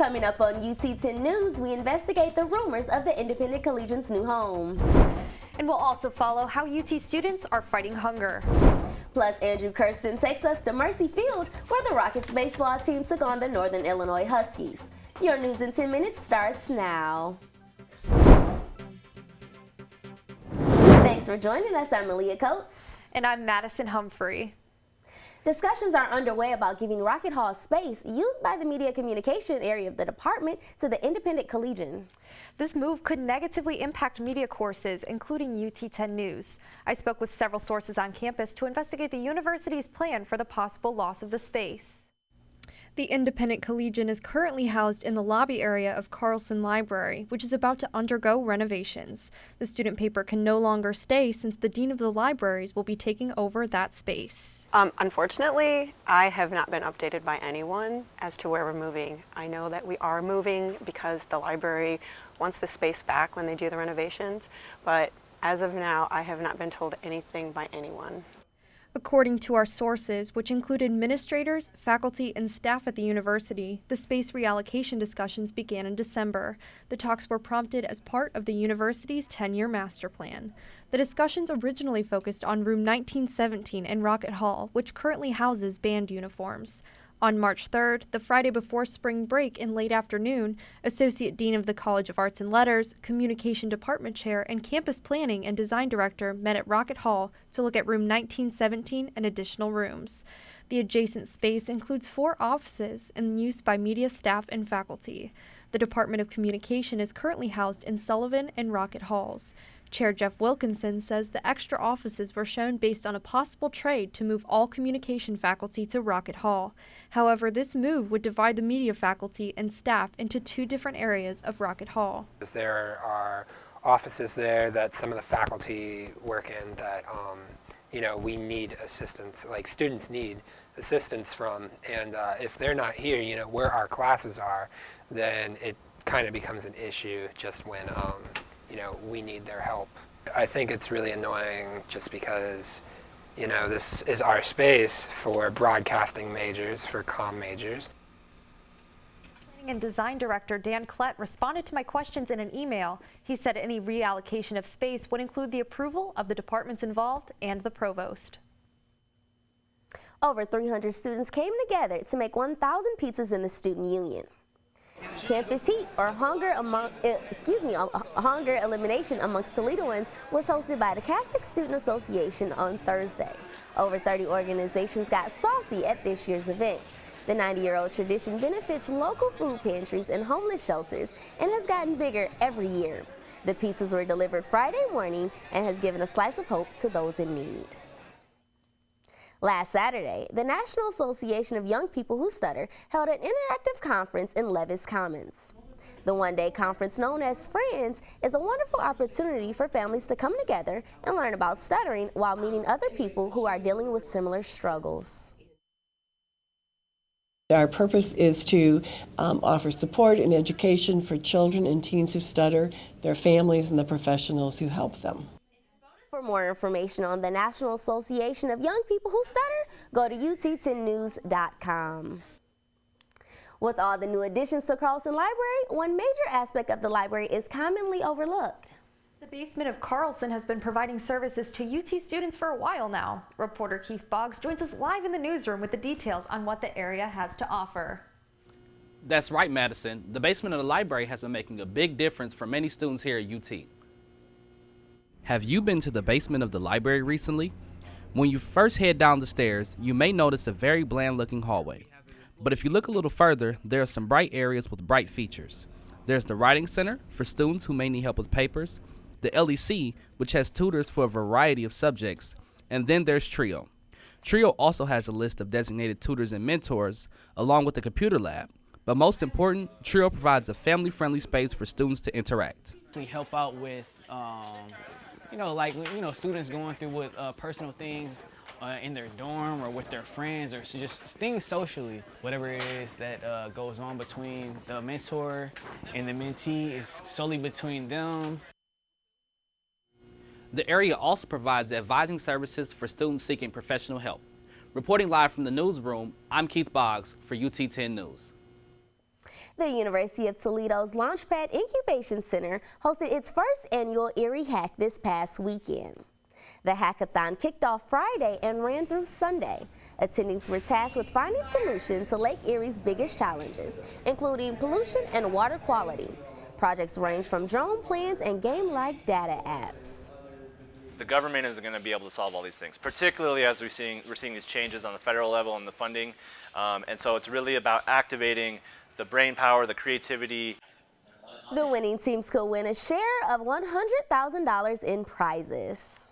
Coming up on UT10 News, we investigate the rumors of the Independent Collegiate's new home. And we'll also follow how UT students are fighting hunger. Plus, Andrew Kirsten takes us to Mercy Field, where the Rockets baseball team took on the Northern Illinois Huskies. Your news in 10 minutes starts now. Thanks for joining us. I'm Malia Coates. And I'm Madison Humphrey. Discussions are underway about giving Rocket Hall space used by the media communication area of the department to the Independent Collegiate. This move could negatively impact media courses, including UT10 News. I spoke with several sources on campus to investigate the university's plan for the possible loss of the space. The Independent Collegiate is currently housed in the lobby area of Carlson Library, which is about to undergo renovations. The student paper can no longer stay since the dean of the libraries will be taking over that space. Unfortunately, I have not been updated by anyone as to where we're moving. I know that we are moving because the library wants the space back when they do the renovations, but as of now, I have not been told anything by anyone. According to our sources, which include administrators, faculty, and staff at the university, the space reallocation discussions began in December. The talks were prompted as part of the university's 10-year master plan. The discussions originally focused on room 1917 in Rocket Hall, which currently houses band uniforms. On March 3rd, the Friday before spring break in late afternoon, Associate Dean of the College of Arts and Letters, Communication Department Chair, and Campus Planning and Design Director met at Rocket Hall to look at room 1917 and additional rooms. The adjacent space includes 4 offices in use by media staff and faculty. The Department of Communication is currently housed in Sullivan and Rocket Halls. Chair Jeff Wilkinson says the extra offices were shown based on a possible trade to move all communication faculty to Rocket Hall. However, this move would divide the media faculty and staff into 2 different areas of Rocket Hall. There are offices there that some of the faculty work in that we need assistance, like students need assistance from, and if they're not here, where our classes are, then it kind of becomes an issue just when we need their help. I think it's really annoying just because, this is our space for broadcasting majors, for comm majors. Planning and Design Director Dan Klett responded to my questions in an email. He said any reallocation of space would include the approval of the departments involved and the provost. Over 300 students came together to make 1,000 pizzas in the student union. Campus Heat, or hunger elimination amongst Toledoans, was hosted by the Catholic Student Association on Thursday. Over 30 organizations got saucy at this year's event. The 90-year-old tradition benefits local food pantries and homeless shelters and has gotten bigger every year. The pizzas were delivered Friday morning and has given a slice of hope to those in need. Last Saturday, the National Association of Young People Who Stutter held an interactive conference in Levis Commons. The one-day conference known as Friends is a wonderful opportunity for families to come together and learn about stuttering while meeting other people who are dealing with similar struggles. Our purpose is to offer support and education for children and teens who stutter, their families, and the professionals who help them. For more information on the National Association of Young People Who Stutter, go to ut10news.com. With all the new additions to Carlson Library, one major aspect of the library is commonly overlooked. The basement of Carlson has been providing services to UT students for a while now. Reporter Keith Boggs joins us live in the newsroom with the details on what the area has to offer. That's right, Madison. The basement of the library has been making a big difference for many students here at UT. Have you been to the basement of the library recently? When you first head down the stairs, you may notice a very bland-looking hallway. But if you look a little further, there are some bright areas with bright features. There's the Writing Center for students who may need help with papers, the LEC, which has tutors for a variety of subjects, and then there's Trio. Trio also has a list of designated tutors and mentors, along with the computer lab. But most important, Trio provides a family-friendly space for students to interact. We help out with students going through with personal things in their dorm or with their friends, or just things socially. Whatever it is that goes on between the mentor and the mentee is solely between them. The area also provides advising services for students seeking professional help. Reporting live from the newsroom, I'm Keith Boggs for UT10 News. The University of Toledo's Launchpad Incubation Center hosted its first annual Erie Hack this past weekend. The hackathon kicked off Friday and ran through Sunday. Attendees were tasked with finding solutions to Lake Erie's biggest challenges, including pollution and water quality. Projects range from drone plans and game-like data apps. The government isn't going to be able to solve all these things, particularly as we're seeing these changes on the federal level and the funding. And so it's really about activating the brain power, the creativity. The winning teams could win a share of $100,000 in prizes.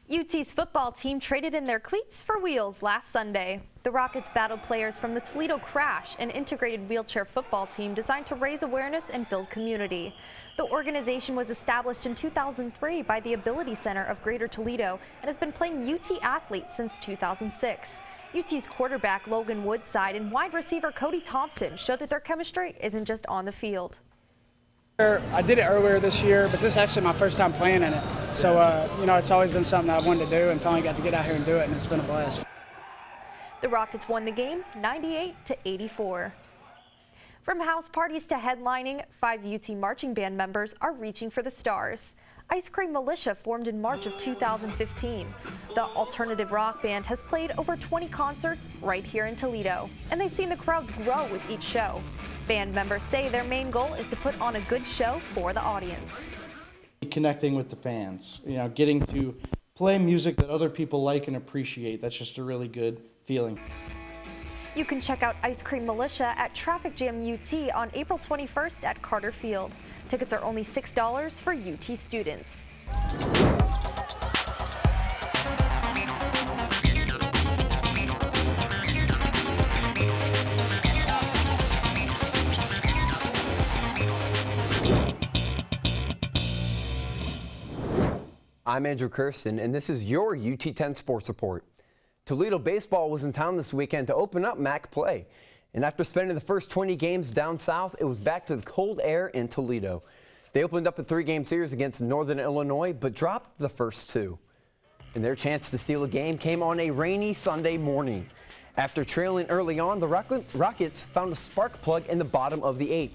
UT's football team traded in their cleats for wheels last Sunday. The Rockets battled players from the Toledo Crash, an integrated wheelchair football team designed to raise awareness and build community. The organization was established in 2003 by the Ability Center of Greater Toledo and has been playing UT athletes since 2006. UT's quarterback Logan Woodside and wide receiver Cody Thompson showed that their chemistry isn't just on the field. I did it earlier this year, but this is actually my first time playing in it. So, it's always been something I've wanted to do and finally got to get out here and do it, and it's been a blast. The Rockets won the game 98-84. From house parties to headlining, 5 UT marching band members are reaching for the stars. Cream Militia formed in March of 2015. The alternative rock band has played over 20 concerts right here in Toledo, and they've seen the crowds grow with each show. Band members say their main goal is to put on a good show for the audience. Connecting with the fans, getting to play music that other people like and appreciate. That's just a really good feeling. You can check out Cream Militia at Traffic Jam UT on April 21st at Carter Field. Tickets are only $6 for UT students. I'm Andrew Kirsten, and this is your UT10 Sports Report. Toledo baseball was in town this weekend to open up MAC play. And after spending the first 20 games down south, it was back to the cold air in Toledo. They opened up a 3-game series against Northern Illinois, but dropped the first 2. And their chance to steal a game came on a rainy Sunday morning. After trailing early on, the Rockets found a spark plug in the bottom of the 8th.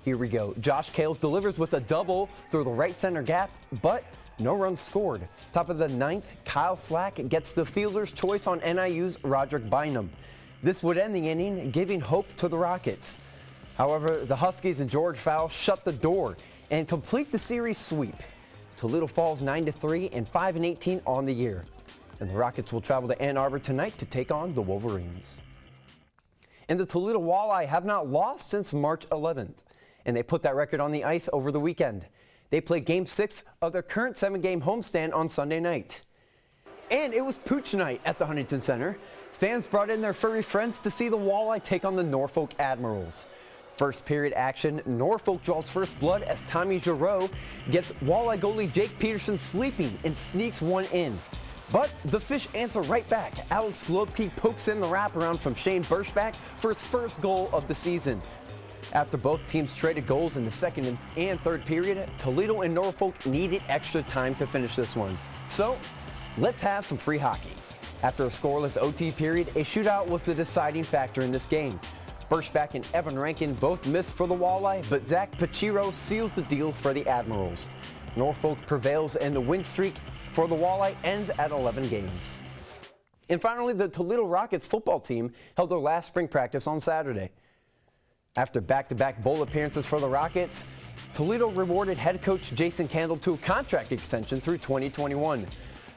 Here we go. Josh Kales delivers with a double through the right center gap, but no runs scored. Top of the 9th, Kyle Slack gets the fielder's choice on NIU's Roderick Bynum. This would end the inning, giving hope to the Rockets. However, the Huskies and George Fowl shut the door and complete the series sweep. Toledo falls 9-3 and 5-18 on the year. And the Rockets will travel to Ann Arbor tonight to take on the Wolverines. And the Toledo Walleye have not lost since March 11th, and they put that record on the ice over the weekend. They played Game 6 of their current 7-game homestand on Sunday night. And it was Pooch Night at the Huntington Center. Fans brought in their furry friends to see the Walleye take on the Norfolk Admirals. First period action, Norfolk draws first blood as Tommy Giroux gets Walleye goalie Jake Peterson sleeping and sneaks one in. But the Fish answer right back. Alex Globke pokes in the wraparound from Shane Burschback for his first goal of the season. After both teams traded goals in the second and third period, Toledo and Norfolk needed extra time to finish this one. So, let's have some free hockey. After a scoreless OT period, a shootout was the deciding factor in this game. Burschback and Evan Rankin both missed for the Walleye, but Zach Pachiro seals the deal for the Admirals. Norfolk prevails and the win streak for the Walleye ends at 11 games. And finally, the Toledo Rockets football team held their last spring practice on Saturday. After back-to-back bowl appearances for the Rockets, Toledo rewarded head coach Jason Candle to a contract extension through 2021.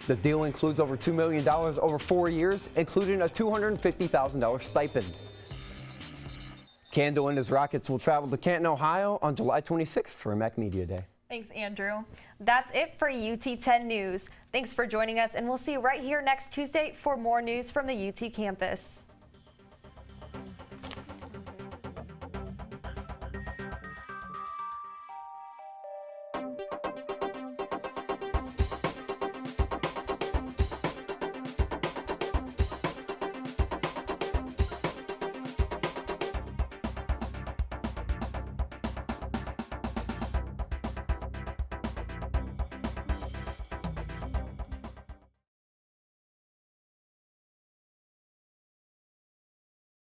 The deal includes over $2 million over 4 years, including a $250,000 stipend. Candle and his Rockets will travel to Canton, Ohio on July 26th for MAC Media Day. Thanks, Andrew. That's it for UT10 News. Thanks for joining us, and we'll see you right here next Tuesday for more news from the UT campus.